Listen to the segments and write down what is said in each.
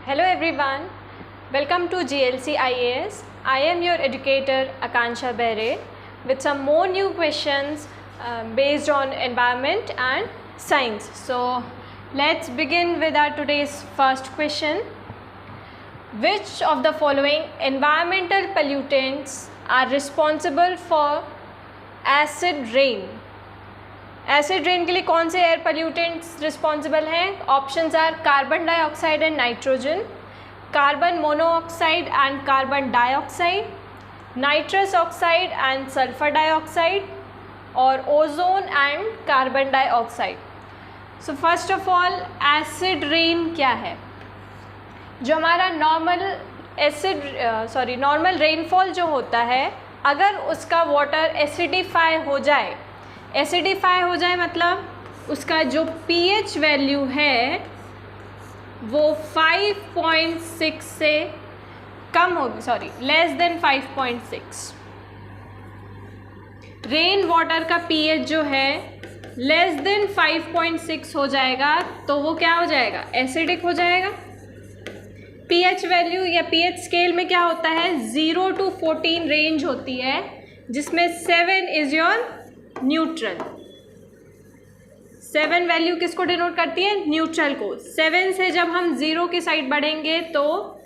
Hello everyone, welcome to GLC IAS. I am your educator Akansha Behre with some more new questions based on environment and science. So let's begin with our today's first question. Which of the following environmental pollutants are responsible for acid rain? Acid rain के लिए कौन से air pollutants responsible हैं? Options are carbon dioxide and nitrogen, carbon monoxide and carbon dioxide, nitrous oxide and sulphur dioxide और ozone and carbon dioxide. So first of all acid rain क्या है? जो हमारा नॉर्मल रेनफॉल जो होता है, अगर उसका वाटर एसिडिफाई हो जाए मतलब उसका जो pH वैल्यू है वो 5.6 से कम होगी, लेस देन 5.6. रेन वाटर का pH जो है लेस देन 5.6 हो जाएगा तो वो क्या हो जाएगा? एसिडिक हो जाएगा. pH वैल्यू या pH स्केल में क्या होता है? 0 to 14 रेंज होती है, जिसमें 7 इज योर न्यूट्रल. 7 वैल्यू किसको डिनोट करती है? न्यूट्रल को. 7 से जब हम 0 की साइड बढ़ेंगे तो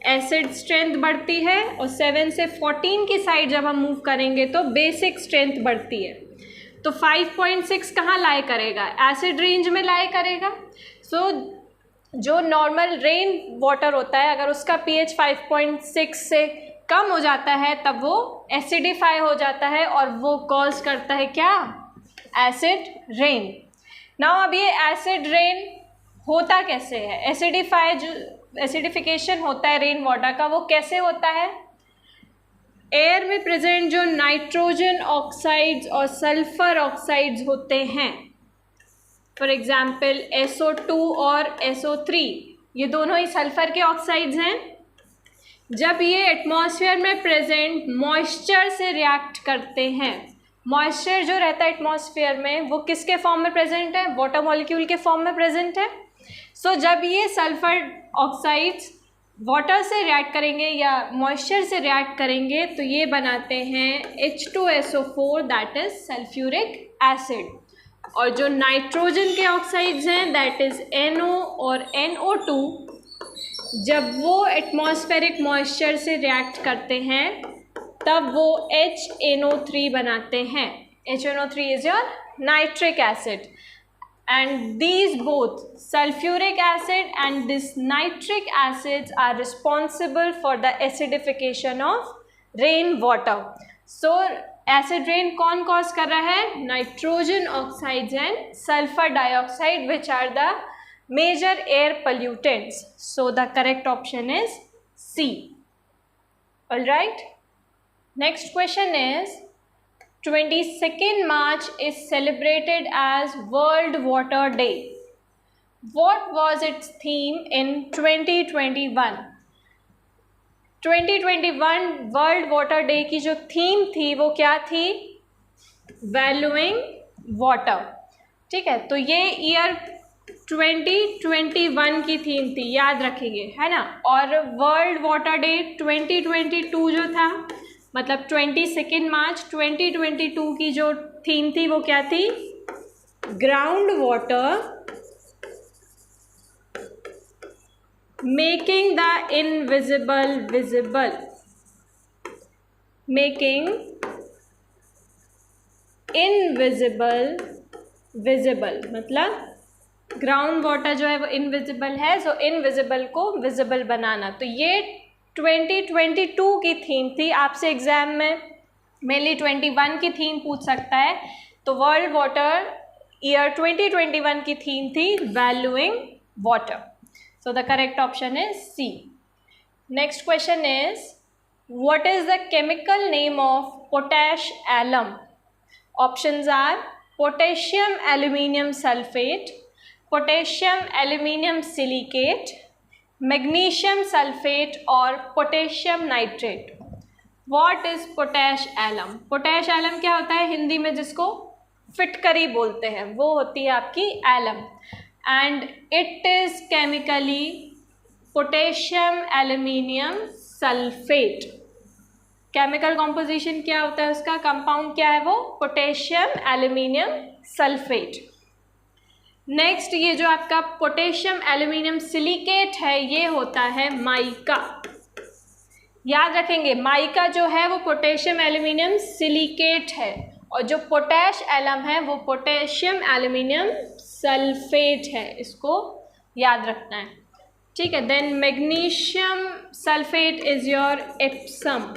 एसिड स्ट्रेंथ बढ़ती है, और 7 से 14 की साइड जब हम मूव करेंगे तो बेसिक स्ट्रेंथ बढ़ती है. तो 5.6 कहाँ लाई करेगा? एसिड रेंज में लाई करेगा. सो जो नॉर्मल रेन वाटर होता है, अगर उसका pH 5.6 से कम हो जाता है तब वो एसिडिफाई हो जाता है और वो कॉज करता है क्या? Acid rain. नाउ अब ये एसिड रेन होता कैसे है? एसिडिफिकेशन होता है रेन वाटर का, वो कैसे होता है? एयर में प्रेजेंट जो नाइट्रोजन ऑक्साइड्स और सल्फर ऑक्साइड्स होते हैं, फॉर एग्जाम्पल SO2 और SO3, ये दोनों ही सल्फर के ऑक्साइड्स हैं. जब ये एटमॉस्फेयर में प्रेजेंट मॉइस्चर से रिएक्ट करते हैं, मॉइस्चर जो रहता है एटमॉस्फेयर में वो किसके फॉर्म में प्रेजेंट है? वाटर मॉलिक्यूल के फॉर्म में प्रेजेंट है. सो जब ये सल्फर ऑक्साइड्स वाटर से रिएक्ट करेंगे या मॉइस्चर से रिएक्ट करेंगे तो ये बनाते हैं H2SO4, that is sulphuric acid. और जो नाइट्रोजन के ऑक्साइड्स हैं दैट इज NO और NO2, जब वो एटमॉस्फेरिक मॉइस्चर से रिएक्ट करते हैं तब वो HNO3 बनाते हैं. HNO3 is your nitric acid, and these both sulphuric acid and this nitric acids are responsible for the acidification of rain water. So acid rain कौन कॉज कर रहा है? Nitrogen oxides and sulphur dioxide, which are the major air pollutants. So the correct option is C. All right. Next question is 22nd March is celebrated as World Water Day. What was its theme in 2021? 2021 World Water Day की जो theme थी वो क्या थी? Valuing water. ठीक है, तो ये ईयर 2021 की थीम थी, याद रखेंगे, है ना. और वर्ल्ड वाटर डे 2022 जो था, मतलब 22 मार्च 2022 की जो थीम थी वो क्या थी? Ground water making the invisible visible. Making invisible visible मतलब ग्राउंड वाटर जो है वो इनविजिबल है, सो इनविजिबल को विजिबल बनाना. तो ये 2022 की थीम थी. आपसे एग्जाम में मेनली 21 की थीम पूछ सकता है. तो वर्ल्ड वाटर ईयर 2021 की थीम थी valuing water. So the correct option is C. Next question is what is the chemical name of potash alum? Options are potassium aluminium sulphate, potassium aluminium silicate, magnesium sulphate और potassium nitrate. What is potash alum? Potash alum क्या होता है? हिंदी में जिसको फिटकरी बोलते हैं वो होती है आपकी alum, and it is chemically potassium aluminium sulphate. Chemical composition क्या होता है उसका, कंपाउंड क्या है वो, पोटेशियम एल्यूमिनियम सल्फेट। नेक्स्ट ये जो आपका पोटेशियम एल्यूमिनियम सिलिकेट है ये होता है माइका। याद रखेंगे माइका जो है वो पोटेशियम एल्यूमिनियम सिलिकेट है और जो पोटैश एलम है वो पोटेशियम एल्यूमिनियम सल्फेट है, इसको याद रखना है, ठीक है। Then magnesium sulphate is your Epsom.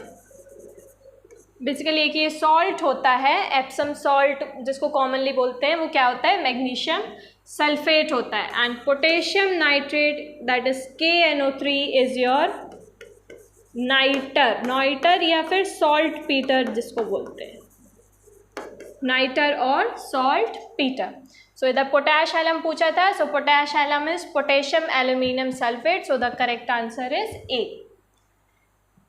Basically एक ये सॉल्ट होता है, एप्सम सॉल्ट जिसको कॉमनली बोलते हैं, वो क्या होता है, मैग्नीशियम सल्फेट होता है। And potassium nitrate that is KNO3 is your nitre या फिर सॉल्ट पीटर जिसको बोलते हैं, नाइटर और सॉल्ट पीटर। सो इधर पोटैश एलम पूछा था, so potash alum is potassium aluminium sulphate, so the correct answer is A।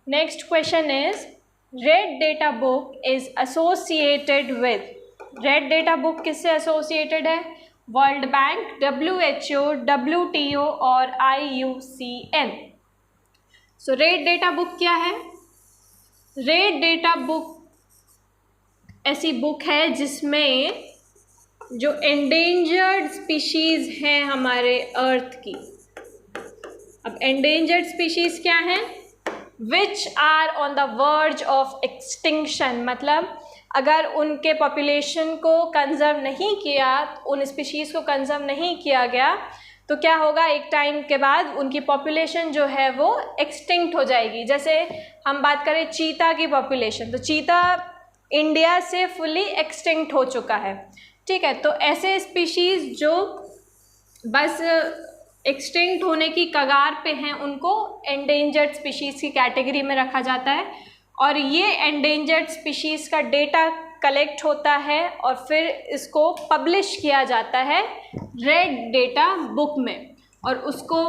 Next question is red data book is associated with, red data book किससे associated है, World Bank, WHO, WTO और IUCN। So red data book क्या है, red data book ऐसी book है जिसमें जो endangered species हैं हमारे अर्थ की। अब एंडेंजर्ड स्पीशीज क्या हैं, which are on the verge of extinction, मतलब अगर उनके पॉपुलेशन को कंजर्व नहीं किया, उन स्पीशीज़ को कंजर्व नहीं किया गया तो क्या होगा, एक टाइम के बाद उनकी पॉपुलेशन जो है वो एक्सटिंक्ट हो जाएगी। जैसे हम बात करें चीता की पॉपुलेशन, तो चीता इंडिया से फुली एक्सटिंक्ट हो चुका है, ठीक है। तो ऐसे स्पीशीज़ जो बस एक्सटिंक्ट होने की कगार पे हैं उनको एंडेंजर्ड स्पीशीज़ की कैटेगरी में रखा जाता है और ये एंडेंजर्ड स्पीशीज़ का डेटा कलेक्ट होता है और फिर इसको पब्लिश किया जाता है रेड डेटा बुक में। और उसको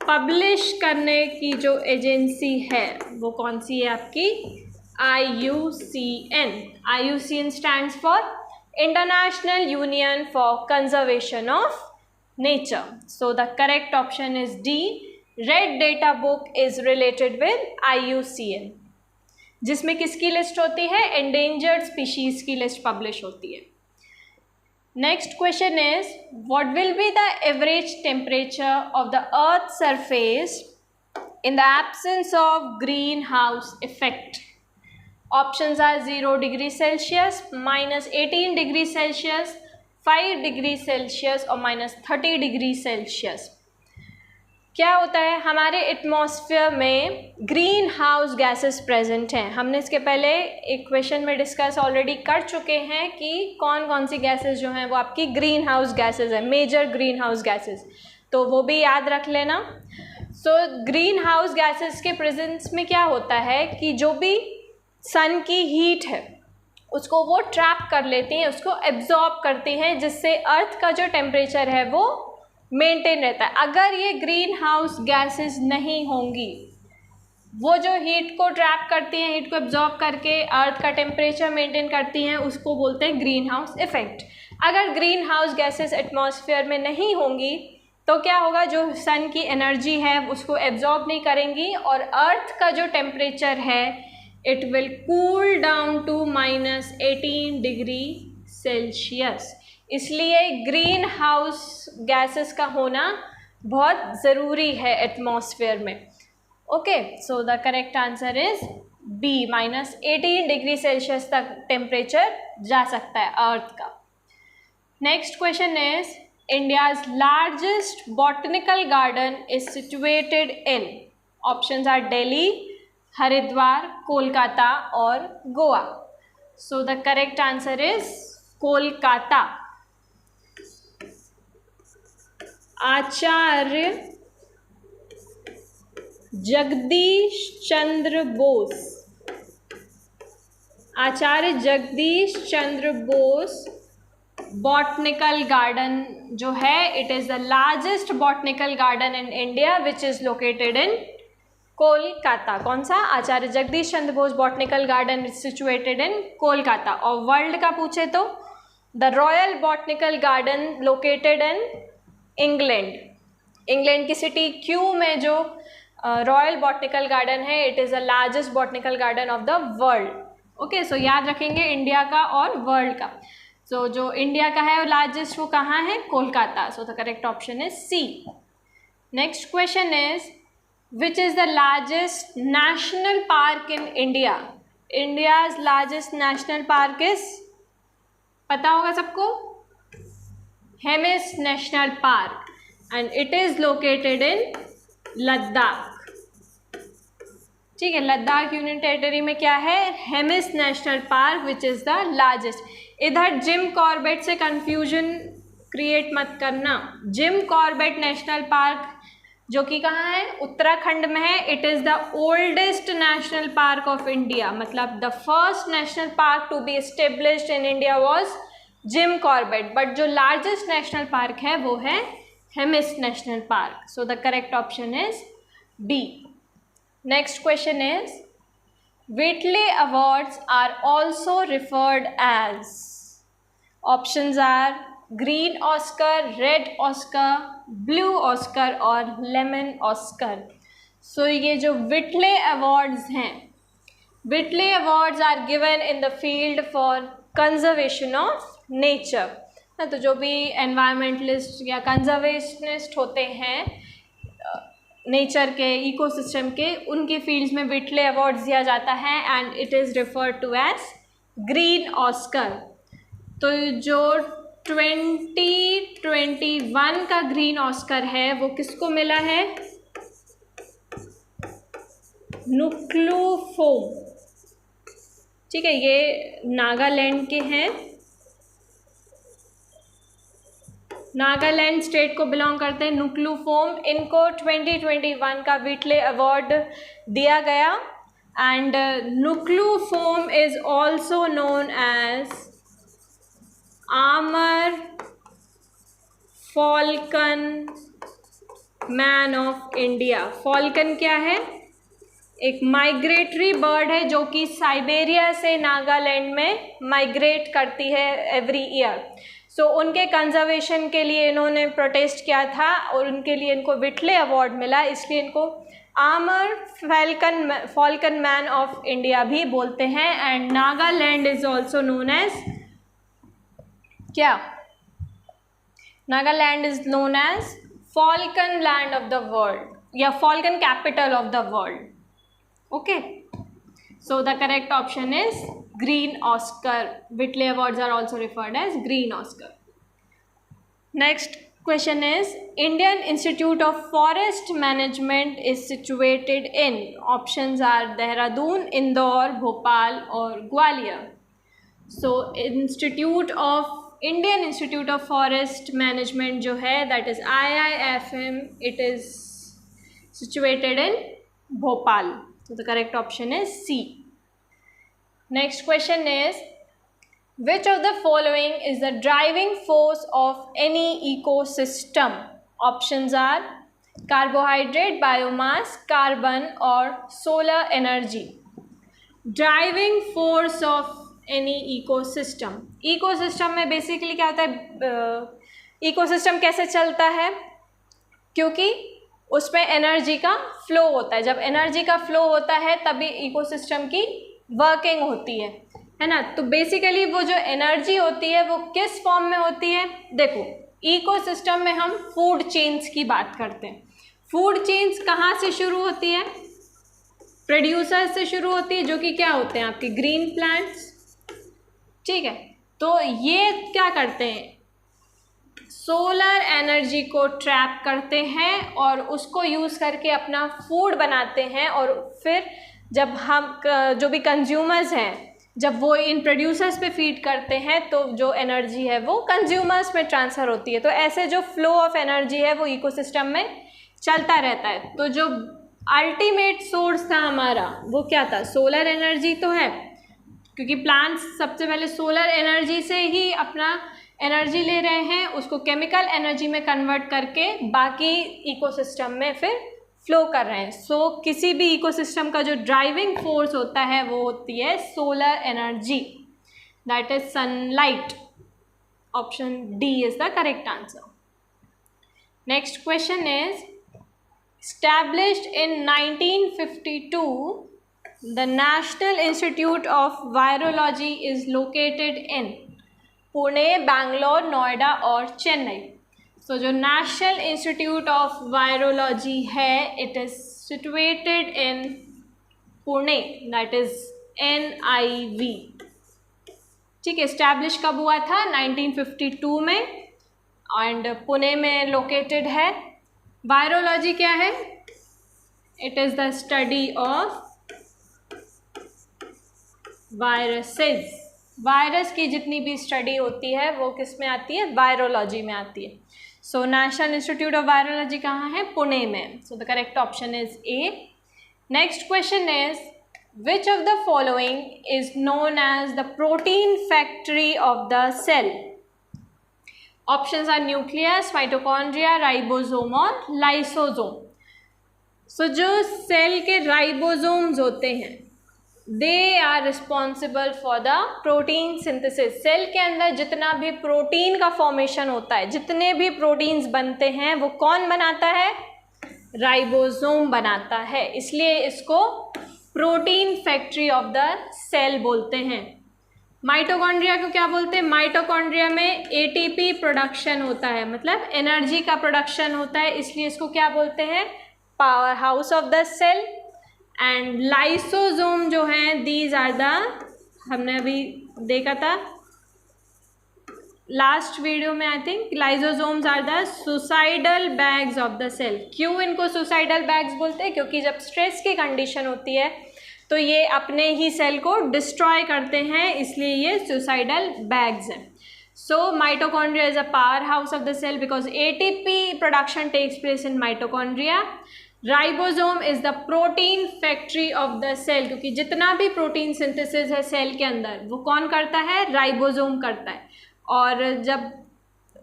पब्लिश करने की जो एजेंसी है वो कौन सी है आपकी, IUCN। IUCN stands for international union for conservation of nature. So the correct option is D, red data book is related with IUCN, जिसमें किसकी लिस्ट होती है, एंडेंजर्ड स्पीशीज़ की लिस्ट पब्लिश होती है। Next question is what will be the average temperature of the earth surface in the absence of green house effect. Options are 0 degree Celsius, -18 degree Celsius, 5 degree Celsius और -30 degree Celsius. क्या होता है, हमारे atmosphere में green house gases present हैं। हमने इसके पहले एक क्वेश्चन में डिस्कस ऑलरेडी कर चुके हैं कि कौन कौन सी गैसेस जो हैं वो आपकी ग्रीन हाउस गैसेस हैं, मेजर ग्रीन हाउस गैसेस, तो वो भी याद रख लेना। सो ग्रीन हाउस गैसेस के प्रेजेंस में क्या होता है कि जो भी सन की हीट है उसको वो ट्रैप कर लेती हैं, उसको एब्जॉर्ब करती हैं, जिससे अर्थ का जो टेम्परेचर है वो मेंटेन रहता है। अगर ये ग्रीन हाउस गैसेस नहीं होंगी, वो जो हीट को ट्रैप करती हैं, हीट को एब्जॉर्ब करके अर्थ का टेम्परेचर मेंटेन करती हैं, उसको बोलते हैं ग्रीन हाउस इफेक्ट। अगर ग्रीन हाउस गैसेस एटमॉस्फेयर में नहीं होंगी तो क्या होगा, जो सन की एनर्जी है उसको एब्जॉर्ब नहीं करेंगी और अर्थ का जो टेम्परेचर है it will cool down to -18 degree Celsius. इसलिए ग्रीन हाउस गैसेस का होना बहुत ज़रूरी है एटमॉस्फेयर में। Okay, so the correct answer is B, -18 degree Celsius तक टेम्परेचर जा सकता है अर्थ का। Next question is India's largest botanical garden is situated in. Options are Delhi, Haridwar, Kolkata और Goa. So the correct answer is Kolkata. Acharya Jagadish Chandra Bose, Acharya Jagadish Chandra Bose botanical garden जो है, it is the largest botanical garden in India which is located in Kolkata. कौन सा, Acharya Jagadish Chandra Bose botanical garden is situated in Kolkata. और world का पूछे तो the royal botanical garden located in England. England की city Kew में जो रॉयल बॉटनिकल गार्डन है, it is the largest botanical garden of the world. Okay, so याद रखेंगे इंडिया का और वर्ल्ड का। सो जो इंडिया का है लार्जेस्ट, वो कहाँ है? Kolkata. So the correct option is C. Next question is which is the largest national park in India? India's largest national park is, पता होगा सबको, Hemis national park, and it is located in Ladakh. ठीक है, लद्दाख यूनियन टेरिटरी में क्या है? Hemis national park which is the largest. इधर Jim Corbett से कंफ्यूजन क्रिएट मत करना। जिम कॉर्बेट नेशनल पार्क जो कि कहाँ है? उत्तराखंड में है। It is the oldest national park of India, मतलब the first national park to be established in India was Jim Corbett, but जो लार्जेस्ट नेशनल पार्क है वो है Hemis national park. So the correct option is B. Next question is Whitley awards are also referred as. Options are green Oscar, red Oscar, blue Oscar और lemon Oscar. सो ये जो Whitley awards हैं, Whitley awards are given in the field for conservation of nature. तो जो भी environmentalist या conservationist होते हैं नेचर के, इकोसिस्टम के, उनकी फील्ड्स में व्हिटले अवार्ड्स दिया जाता है and it is referred to as green Oscar. तो जो 2021 का ग्रीन ऑस्कर है वो किसको मिला है? नुक्लूफोम। ठीक है, ये नागालैंड के हैं, नागालैंड स्टेट को बिलोंग करते हैं नुक्लूफोम। इनको 2021 का व्हिटले अवार्ड दिया गया एंड नुक्लूफोम is also known as Amur falcon man of India. Falcon क्या है? एक माइग्रेटरी बर्ड है जो कि साइबेरिया से नागालैंड में माइग्रेट करती है एवरी ईयर। सो उनके कंजर्वेशन के लिए इन्होंने प्रोटेस्ट किया था और उनके लिए इनको व्हिटले अवार्ड मिला, इसलिए इनको आमर फॉल्कन मैन ऑफ इंडिया भी बोलते हैं। And Nagaland is also known as क्या? Nagaland is known as falcon land of the world या falcon capital of the world. Okay, so the correct option is green Oscar. Whitley awards are also referred as green Oscar. Next question is Indian Institute of Forest Management is situated in, options are Dehradun, Indore, Bhopal or Gwalior. So Indian Institute of Forest Management जो है that is IIFM, it is situated in Bhopal. So the correct option is C. Next question is which of the following is the driving force of any ecosystem? Options are carbohydrate, biomass, carbon or solar energy. Driving force of any ecosystem. Ecosystem में basically क्या होता है? Ecosystem कैसे चलता है? क्योंकि उसमें energy का फ्लो होता है। जब एनर्जी का फ्लो होता है तभी इकोसिस्टम की वर्किंग होती है ना। तो बेसिकली वो जो एनर्जी होती है वो किस फॉर्म में होती है? देखो, इकोसिस्टम में हम फूड चेन्स की बात करते हैं। फूड चेन्स कहाँ से शुरू होती है? प्रोड्यूसर से शुरू होती है, जो कि क्या होते हैं आपके ग्रीन प्लांट्स। ठीक है, तो ये क्या करते हैं? सोलर एनर्जी को ट्रैप करते हैं और उसको यूज़ करके अपना फूड बनाते हैं, और फिर जब हम जो भी कंज्यूमर्स हैं जब वो इन प्रोड्यूसर्स पे फीड करते हैं तो जो एनर्जी है वो कंज्यूमर्स में ट्रांसफ़र होती है। तो ऐसे जो फ्लो ऑफ एनर्जी है वो इकोसिस्टम में चलता रहता है। तो जो अल्टीमेट सोर्स था हमारा वो क्या था? सोलर एनर्जी तो है, क्योंकि प्लांट्स सबसे पहले सोलर एनर्जी से ही अपना एनर्जी ले रहे हैं, उसको केमिकल एनर्जी में कन्वर्ट करके बाकी इकोसिस्टम में फिर फ्लो कर रहे हैं। सो किसी भी इकोसिस्टम का जो ड्राइविंग फोर्स होता है वो होती है solar energy, that is sunlight. Option D is the correct answer. Next question is established in 1952, the National Institute of Virology is located in Pune, Bangalore, Noida और चेन्नई. So जो नेशनल इंस्टीट्यूट ऑफ वायरोलॉजी है, it is situated in Pune, that is NIV. ठीक है, establish कब हुआ था? 1952 में, and Pune में लोकेटेड है. वायरोलॉजी क्या है? It is the study of viruses. Virus की जितनी भी स्टडी होती है वो किस में आती है? वायरोलॉजी में आती है. So national institute of virology कहाँ है? पुणे में. So the correct option is A. Next question is which of the following is known as the protein factory of the cell? Options are nucleus, mitochondria, ribosome और lysosome. So जो cell के ribosomes होते हैं, they are responsible for the protein synthesis. Cell के अंदर जितना भी protein का फॉर्मेशन होता है, जितने भी प्रोटीन्स बनते हैं, वो कौन बनाता है? राइबोसोम बनाता है. इसलिए इसको protein factory of the cell बोलते हैं. माइटोकॉन्ड्रिया को क्या बोलते हैं? माइटोकॉन्ड्रिया में ATP प्रोडक्शन होता है, मतलब एनर्जी का प्रोडक्शन होता है, इसलिए इसको क्या बोलते हैं? Power house of the cell. And lysosome जो हैं, दीज आर द, हमने अभी देखा था लास्ट वीडियो में, I think, lysosomes are the suicidal bags of the cell. क्यों इनको सुसाइडल बैग्स बोलते हैं? क्योंकि जब स्ट्रेस की कंडीशन होती है तो ये अपने ही सेल को डिस्ट्रॉय करते हैं, इसलिए ये सुसाइडल बैग्स हैं. So mitochondria is a power house of the cell because ATP production takes place in mitochondria. Ribosome is the protein factory of the cell, क्योंकि जितना भी प्रोटीन सिंथेसिस है सेल के अंदर, वो कौन करता है? राइबोसोम करता है. और जब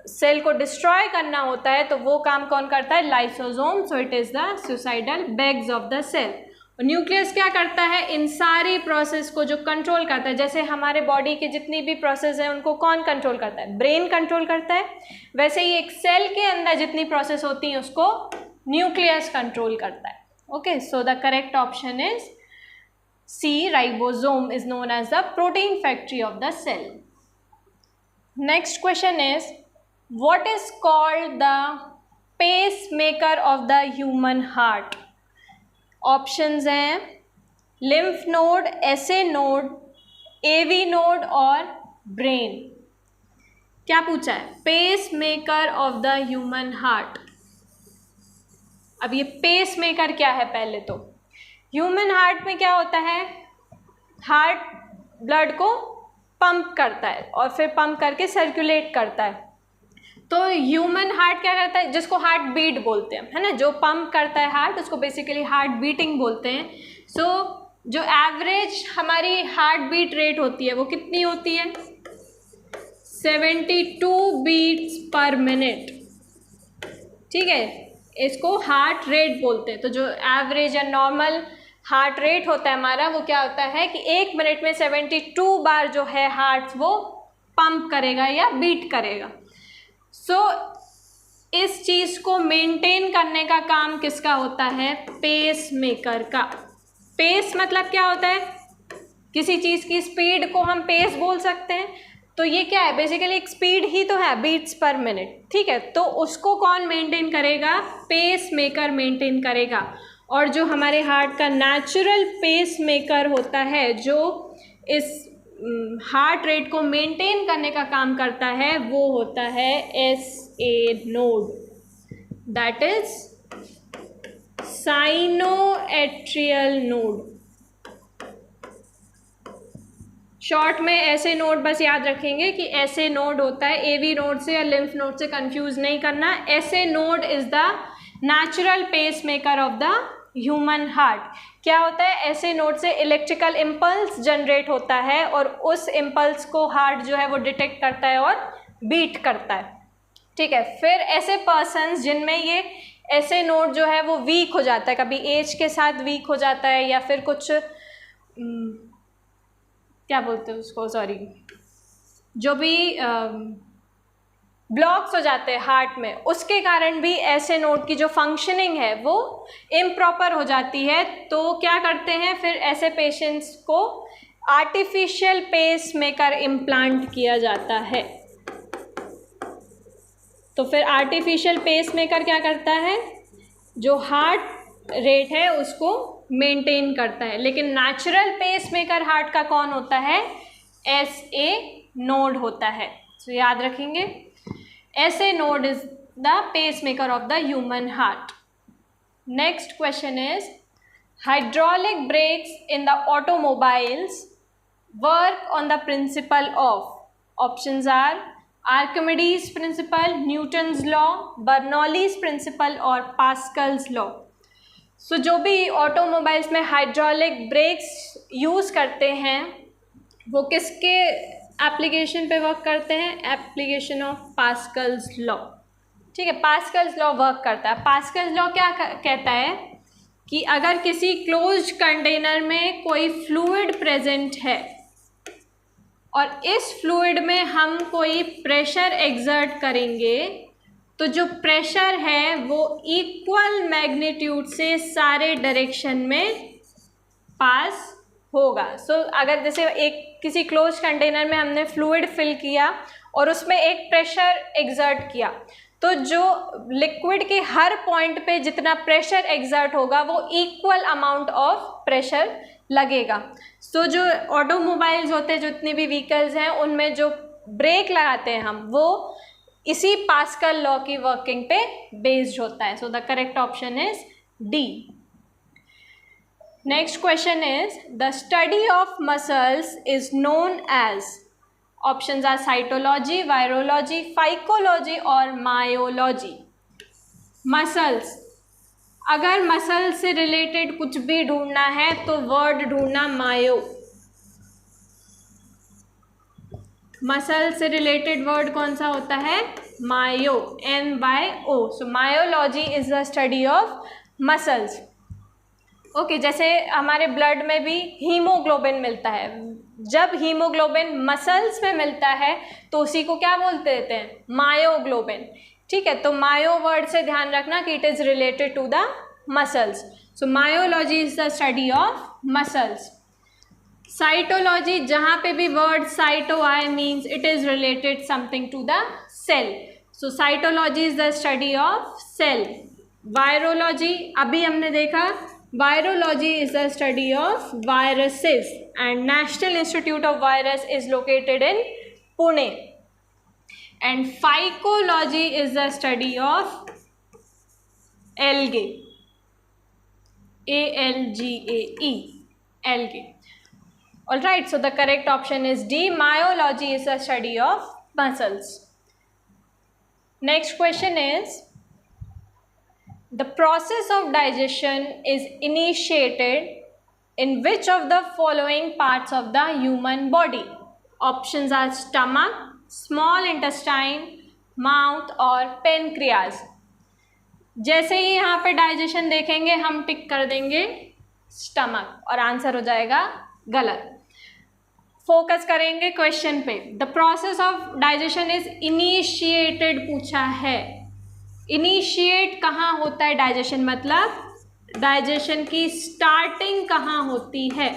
सेल को डिस्ट्रॉय करना होता है तो वो काम कौन करता है? Lysosome. So it is the suicidal bags of the cell. Nucleus क्या करता है? इन सारी प्रोसेस को जो कंट्रोल करता है, जैसे हमारे बॉडी के जितनी भी प्रोसेस है उनको कौन कंट्रोल करता है? ब्रेन कंट्रोल करता है. वैसे ही एक सेल के अंदर जितनी प्रोसेस होती है उसको न्यूक्लियस कंट्रोल करता है. Okay, so the correct option is C. Ribosome is known as the protein factory of the cell. Next question is what is called the pacemaker of the human heart? Options हैं lymph node, SA node, AV node और brain. क्या पूछा है? Pacemaker of the human heart. अब ये pace maker क्या है? पहले तो ह्यूमन हार्ट में क्या होता है? हार्ट ब्लड को पंप करता है और फिर पंप करके सर्कुलेट करता है. तो ह्यूमन हार्ट क्या करता है? जिसको हार्ट बीट बोलते हैं, है ना, जो पंप करता है हार्ट, उसको बेसिकली हार्ट बीटिंग बोलते हैं. सो जो एवरेज हमारी हार्ट बीट रेट होती है वो कितनी होती है? 72 बीट्स पर मिनट. ठीक है, इसको हार्ट रेट बोलते हैं. तो जो एवरेज या नॉर्मल हार्ट रेट होता है हमारा, वो क्या होता है कि 1 मिनट में 72 बार जो है हार्ट वो पंप करेगा या बीट करेगा. सो इस चीज़ को मेंटेन करने का काम किसका होता है? पेस मेकर का. पेस मतलब क्या होता है? किसी चीज़ की स्पीड को हम पेस बोल सकते हैं. तो ये क्या है? बेसिकली एक स्पीड ही तो है, बीट्स पर मिनट. ठीक है, तो उसको कौन मेंटेन करेगा? पेस मेकर मेंटेन करेगा. और जो हमारे हार्ट का नेचुरल पेस मेकर होता है, जो इस हार्ट रेट को मेंटेन करने का काम करता है, वो होता है SA node, that is sinoatrial node. Short में SA नोड बस याद रखेंगे कि SA नोड होता है, AV नोड से या लिम्फ नोड से कंफ्यूज नहीं करना. SA node is the natural pacemaker of the human heart. क्या होता है? ऐसे नोड से इलेक्ट्रिकल इम्पल्स जनरेट होता है और उस इम्पल्स को हार्ट जो है वो डिटेक्ट करता है और बीट करता है. ठीक है, फिर ऐसे पर्सन्स जिनमें ये ऐसे नोड जो है वो वीक हो जाता है, कभी एज के साथ वीक हो जाता है या फिर कुछ क्या बोलते हैं उसको, सॉरी, जो भी ब्लॉक्स हो जाते हैं हार्ट में, उसके कारण भी ऐसे नोड की जो फंक्शनिंग है वो इम्प्रॉपर हो जाती है। तो क्या करते हैं फिर ऐसे पेशेंट्स को आर्टिफिशियल पेस मेकर इम्प्लांट किया जाता है। तो फिर आर्टिफिशियल पेस मेकर क्या करता है, जो हार्ट रेट है उसको मेंटेन करता है, लेकिन नेचुरल पेस मेकर हार्ट का कौन होता है, SA नोड होता है। तो याद रखेंगे SA node is the pacemaker of the human heart. Next question is, hydraulic brakes in the automobiles work on the principle of, options are Archimedes principle, Newton's law, Bernoulli's principle और Pascal's law. So जो भी automobiles में hydraulic breaks use करते हैं वो किसके application पे work करते हैं, एप्लीकेशन ऑफ पास्कल्स लॉ। ठीक है, पास्कल्स लॉ वर्क करता है। पास्कल्स लॉ क्या कहता है कि अगर किसी क्लोज्ड कंटेनर में कोई फ्लूइड प्रेजेंट है और इस फ्लूइड में हम कोई प्रेशर एक्सर्ट करेंगे तो जो प्रेशर है वो इक्वल मैग्नीट्यूड से सारे डायरेक्शन में पास होगा। अगर जैसे एक किसी क्लोज कंटेनर में हमने फ्लूइड फिल किया और उसमें एक प्रेशर एक्सर्ट किया तो जो लिक्विड के हर पॉइंट पे जितना प्रेशर एक्सर्ट होगा वो इक्वल अमाउंट ऑफ प्रेशर लगेगा। जो ऑटोमोबाइल्स होते हैं, जितने भी व्हीकल्स हैं, उनमें जो ब्रेक लगाते हैं हम वो इसी पास्कल लॉ की वर्किंग पे बेस्ड होता है। The correct option is D. Next question is, the study of muscles is known as, options are cytology, virology, phycology और myology। मसल्स, अगर मसल से रिलेटेड कुछ भी ढूंढना है तो वर्ड ढूंढना मायो। मसल से रिलेटेड वर्ड कौन सा होता है, मायो, MYO। So myology is the study of muscles. Okay, जैसे हमारे ब्लड में भी हीमोग्लोबिन मिलता है, जब हीमोग्लोबिन मसल्स में मिलता है तो उसी को क्या बोलते देते हैं, मायोग्लोबिन। ठीक है, तो मायो वर्ड से ध्यान रखना कि it is related to the muscles. So myology is the study of muscles. Cytology, जहाँ पे भी वर्ड साइटो आए means it is related something to the cell. So cytology is the study of cell. Virology, अभी हमने देखा Virology is the study of viruses and National Institute of Virus is located in Pune. And phycology is the study of algae, ALGAE, algae. Alright, so the correct option is D. Myology is the study of muscles. Next question is, the process of digestion is initiated in which of the following parts of the human body? Options are stomach, small intestine, mouth और pancreas। जैसे ही यहाँ पे digestion देखेंगे हम टिक कर देंगे stomach और answer हो जाएगा गलत। फोकस करेंगे क्वेश्चन पे। The process of digestion is initiated पूछा है। इनिशिएट कहाँ होता है डाइजेशन, मतलब डाइजेशन की स्टार्टिंग कहाँ होती है।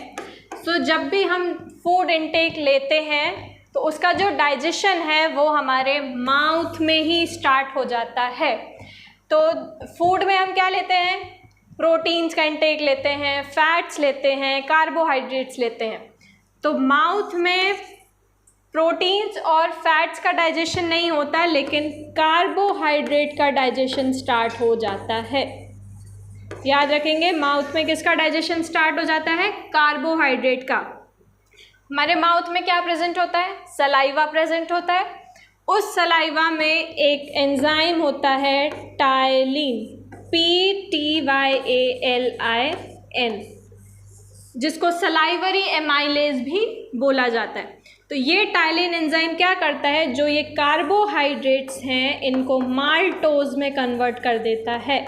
जब भी हम फूड इनटेक लेते हैं तो उसका जो डाइजेशन है वो हमारे माउथ में ही स्टार्ट हो जाता है। तो फूड में हम क्या लेते हैं, प्रोटीन्स का इनटेक लेते हैं, फैट्स लेते हैं, कार्बोहाइड्रेट्स लेते हैं। तो माउथ में प्रोटीन्स और फैट्स का डाइजेशन नहीं होता, लेकिन कार्बोहाइड्रेट का डाइजेशन स्टार्ट हो जाता है। याद रखेंगे, माउथ में किसका डाइजेशन स्टार्ट हो जाता है, कार्बोहाइड्रेट का। हमारे माउथ में क्या प्रेजेंट होता है, सलाइवा प्रेजेंट होता है। उस सलाइवा में एक एंजाइम होता है टाइलिन, PTYALIN, जिसको सलाइवरी एमाइलेज भी बोला जाता है। तो ये टाइलिन एंजाइम क्या करता है, जो ये कार्बोहाइड्रेट्स हैं इनको माल्टोज में कन्वर्ट कर देता है।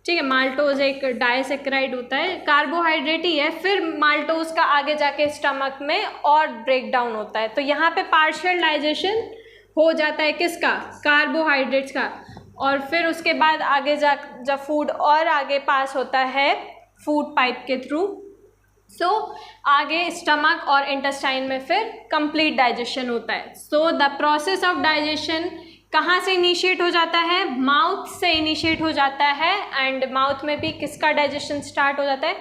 ठीक है, माल्टोज एक डाइसेक्राइड होता है, कार्बोहाइड्रेट ही है, फिर माल्टोज का आगे जाके स्टमक में और ब्रेक डाउन होता है। तो यहाँ पे पार्शियल डाइजेशन हो जाता है किसका, कार्बोहाइड्रेट्स का, और फिर उसके बाद आगे जब फूड और आगे पास होता है फूड पाइप के थ्रू, सो आगे स्टमक और इंटेस्टाइन में फिर कंप्लीट डाइजेशन होता है. So the process of digestion कहाँ से इनिशिएट हो जाता है, माउथ से इनिशिएट हो जाता है, एंड माउथ में भी किसका डाइजेशन स्टार्ट हो जाता है,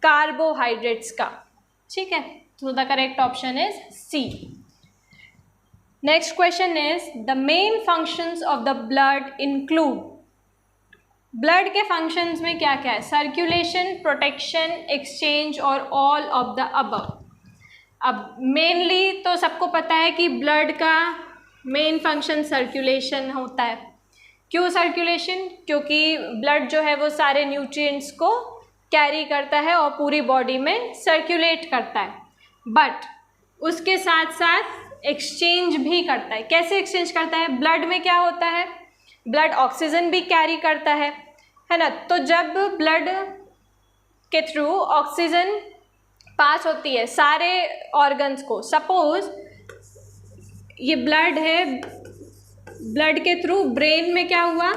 कार्बोहाइड्रेट्स का. ठीक है, so the correct option is C. Next question is the main functions of the blood include. Blood के फंक्शंस में क्या क्या है, सर्कुलेशन, प्रोटेक्शन, एक्सचेंज और ऑल ऑफ द अबव. अब मेनली तो सबको पता है कि ब्लड का मेन फंक्शन सर्कुलेशन होता है. क्यों सर्कुलेशन, क्योंकि ब्लड जो है वो सारे न्यूट्रिएंट्स को कैरी करता है और पूरी बॉडी में सर्कुलेट करता है. बट उसके साथ साथ एक्सचेंज भी करता है. कैसे एक्सचेंज करता है, ब्लड में क्या होता है, ब्लड ऑक्सीजन भी कैरी करता है ना. तो जब ब्लड के थ्रू ऑक्सीजन पास होती है सारे ऑर्गन्स को, सपोज ये ब्लड है, ब्लड के थ्रू ब्रेन में क्या हुआ,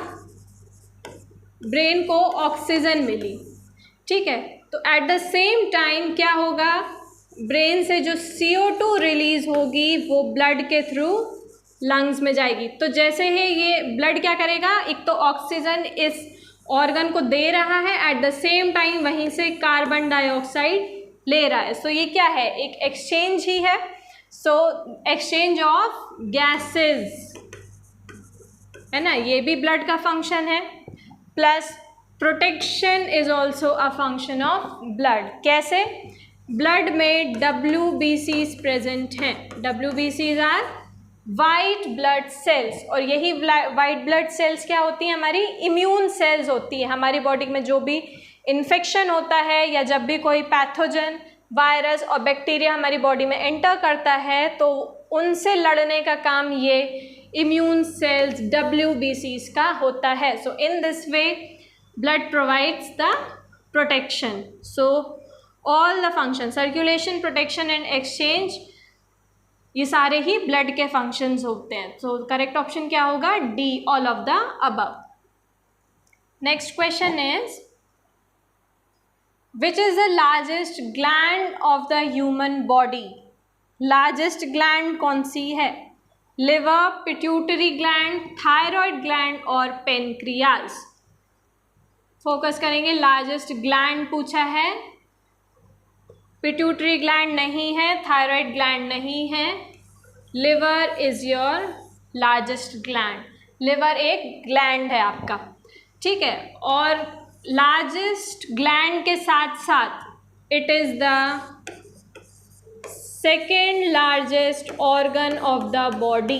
ब्रेन को ऑक्सीजन मिली. ठीक है, तो एट द सेम टाइम क्या होगा, ब्रेन से जो CO2 रिलीज होगी वो ब्लड के थ्रू लंग्स में जाएगी. तो जैसे ही ये ब्लड क्या करेगा, एक तो ऑक्सीजन इस ऑर्गन को दे रहा है, एट द सेम टाइम वहीं से कार्बन डाइऑक्साइड ले रहा है. सो ये क्या है, एक एक्सचेंज ही है. सो एक्सचेंज ऑफ गैसेस है ना, ये भी ब्लड का फंक्शन है. Plus protection is also a function of blood. कैसे, ब्लड में WBCs प्रेजेंट हैं. WBCs are white blood cells, और यही वाइट ब्लड सेल्स क्या होती हैं, हमारी इम्यून सेल्स होती है. हमारी बॉडी में जो भी इन्फेक्शन होता है या जब भी कोई पैथोजन, वायरस और बैक्टीरिया हमारी बॉडी में एंटर करता है तो उनसे लड़ने का काम ये इम्यून सेल्स WBCs का होता है. So in this way blood provides the protection. So all the function, circulation, protection and exchange, ये सारे ही ब्लड के फंक्शंस होते हैं. सो करेक्ट ऑप्शन क्या होगा, D, all of the above. Next question is which is the largest gland of the human body. Largest gland कौन सी है, liver, pituitary gland, thyroid gland और पेनक्रियाज. फोकस करेंगे, largest gland पूछा है, pituitary gland नहीं है, थायराइड ग्लैंड नहीं है, liver is your largest gland. Liver एक ग्लैंड है आपका. ठीक है, और लार्जेस्ट ग्लैंड के साथ साथ it is the second largest organ of the body.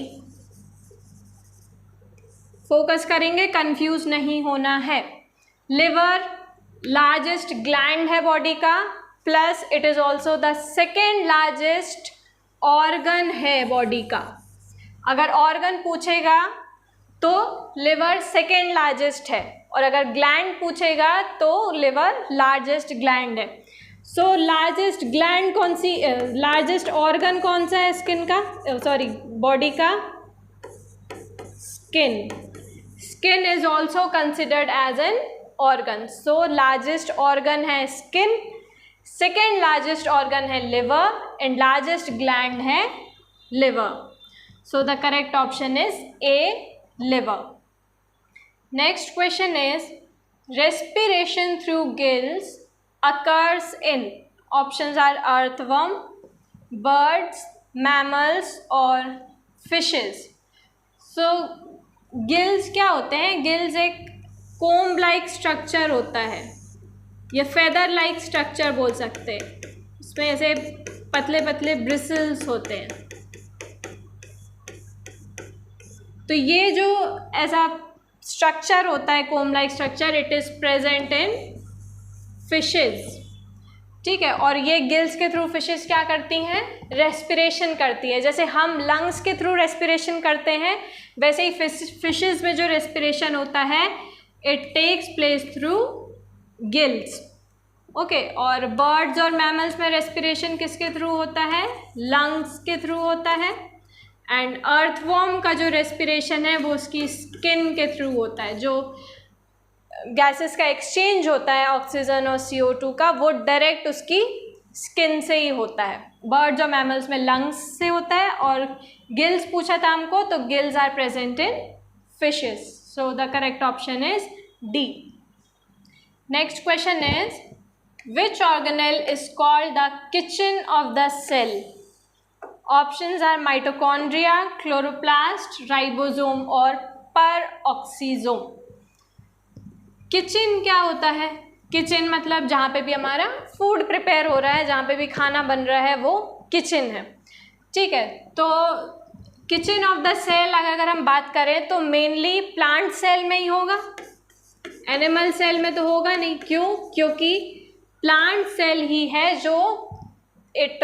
Focus करेंगे, कंफ्यूज नहीं होना है. लिवर लार्जेस्ट ग्लैंड है बॉडी का, plus it is also the second largest organ है बॉडी का. अगर ऑर्गन पूछेगा तो लिवर सेकेंड लार्जेस्ट है, और अगर ग्लैंड पूछेगा तो लिवर लार्जेस्ट ग्लैंड है. सो लार्जेस्ट ग्लैंड कौन सी, लार्जेस्ट ऑर्गन कौन सा है स्किन का, सॉरी बॉडी का, skin. Skin is also considered as an organ. So largest organ है स्किन, सेकेंड लार्जेस्ट ऑर्गन है लिवर, एंड लार्जेस्ट ग्लैंड है liver. So the correct option is A, liver. Next question is respiration through gills occurs in, options are earthworm, birds, mammals और fishes. So gills क्या होते हैं, gills एक comb like structure होता है, ये feather like structure बोल सकते हैं, उसमें ऐसे पतले पतले bristles होते हैं. तो ये जो ऐसा स्ट्रक्चर होता है comb like structure, it is present in fishes. ठीक है, और ये गिल्स के थ्रू फिशेस क्या करती हैं, रेस्पिरेशन करती है. जैसे हम लंग्स के थ्रू रेस्पिरेशन करते हैं, वैसे ही फिशेस में जो रेस्पिरेशन होता है it takes place through gills. Okay, और बर्ड्स और मैमल्स में रेस्पिरेशन किसके थ्रू होता है, लंग्स के थ्रू होता है. एंड अर्थवॉर्म का जो रेस्पिरेशन है वो उसकी स्किन के थ्रू होता है। जो गैसेस का एक्सचेंज होता है ऑक्सीजन और CO2 का, वो डायरेक्ट उसकी स्किन से ही होता है। बर्ड्स और मैमल्स में लंग्स से होता है, और गिल्स पूछा था हमको, तो gills are present in fishes. So the correct option is D. Next question is which organelle is called the kitchen of the cell? Options are mitochondria, chloroplast, ribosome और परऑक्सीसोम। किचन क्या होता है? Kitchen मतलब जहाँ पे भी हमारा food prepare हो रहा है, जहाँ पे भी खाना बन रहा है, वो किचन है। ठीक है, तो किचन ऑफ द सेल अगर हम बात करें तो मेनली प्लांट सेल में ही होगा, एनिमल सेल में तो होगा नहीं। क्यों? क्योंकि प्लांट सेल ही है जो it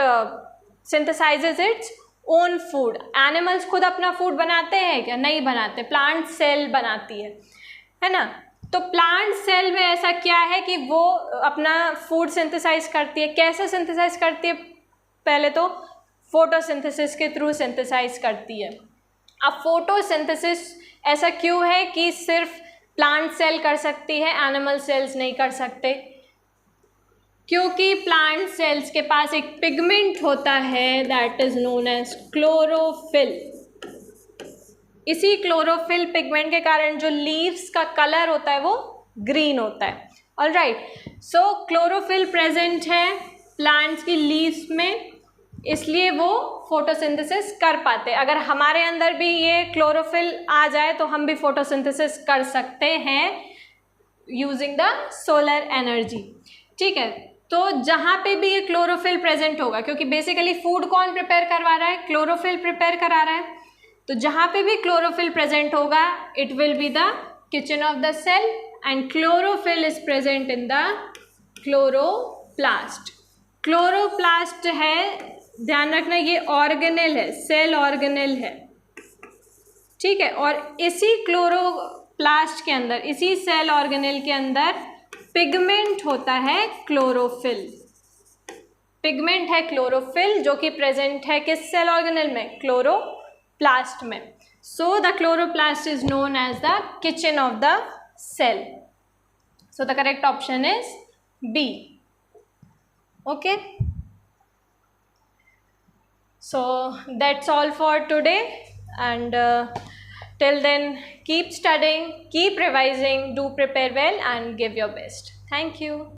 सिंथेसाइजेज its own food. Animals खुद अपना फूड बनाते हैं क्या? नहीं बनाते, प्लांट सेल बनाती है ना। तो प्लांट सेल में ऐसा क्या है कि वो अपना फूड सिंथेसाइज करती है। कैसे सिंथेसाइज करती है? पहले तो फोटोसिंथेसिस के थ्रू सिंथेसाइज करती है। अब फोटोसिंथेसिस ऐसा क्यों है कि सिर्फ प्लांट सेल कर सकती है, एनिमल सेल्स नहीं कर सकते? क्योंकि प्लांट सेल्स के पास एक पिगमेंट होता है that is known as chlorophyll. इसी क्लोरोफिल पिगमेंट के कारण जो लीव्स का कलर होता है वो ग्रीन होता है। ऑलराइट, सो क्लोरोफिल प्रेजेंट है प्लांट्स की लीव्स में, इसलिए वो फोटोसिंथेसिस कर पाते हैं। अगर हमारे अंदर भी ये क्लोरोफिल आ जाए तो हम भी फोटोसिंथेसिस कर सकते हैं यूजिंग द सोलर एनर्जी। ठीक है, तो जहाँ पे भी ये क्लोरोफिल प्रेजेंट होगा, क्योंकि बेसिकली फूड कौन प्रिपेयर करवा रहा है? क्लोरोफिल प्रिपेयर करा रहा है। तो जहाँ पे भी क्लोरोफिल प्रेजेंट होगा it will be the kitchen of the cell, and chlorophyll is present in the chloroplast. Chloroplast है, ध्यान रखना ये ऑर्गेनेल है, सेल ऑर्गेनेल है। ठीक है, और इसी क्लोरोप्लास्ट के अंदर, इसी सेल ऑर्गेनेल के अंदर पिगमेंट होता है क्लोरोफिल। पिगमेंट है क्लोरोफिल जो कि प्रेजेंट है किस सेल ऑर्गेनेल में? क्लोरोप्लास्ट में। So the chloroplast is known as the kitchen of the cell. So the correct option is B. Okay, so that's all for today, and till then keep studying, keep revising, do prepare well and give your best. Thank you.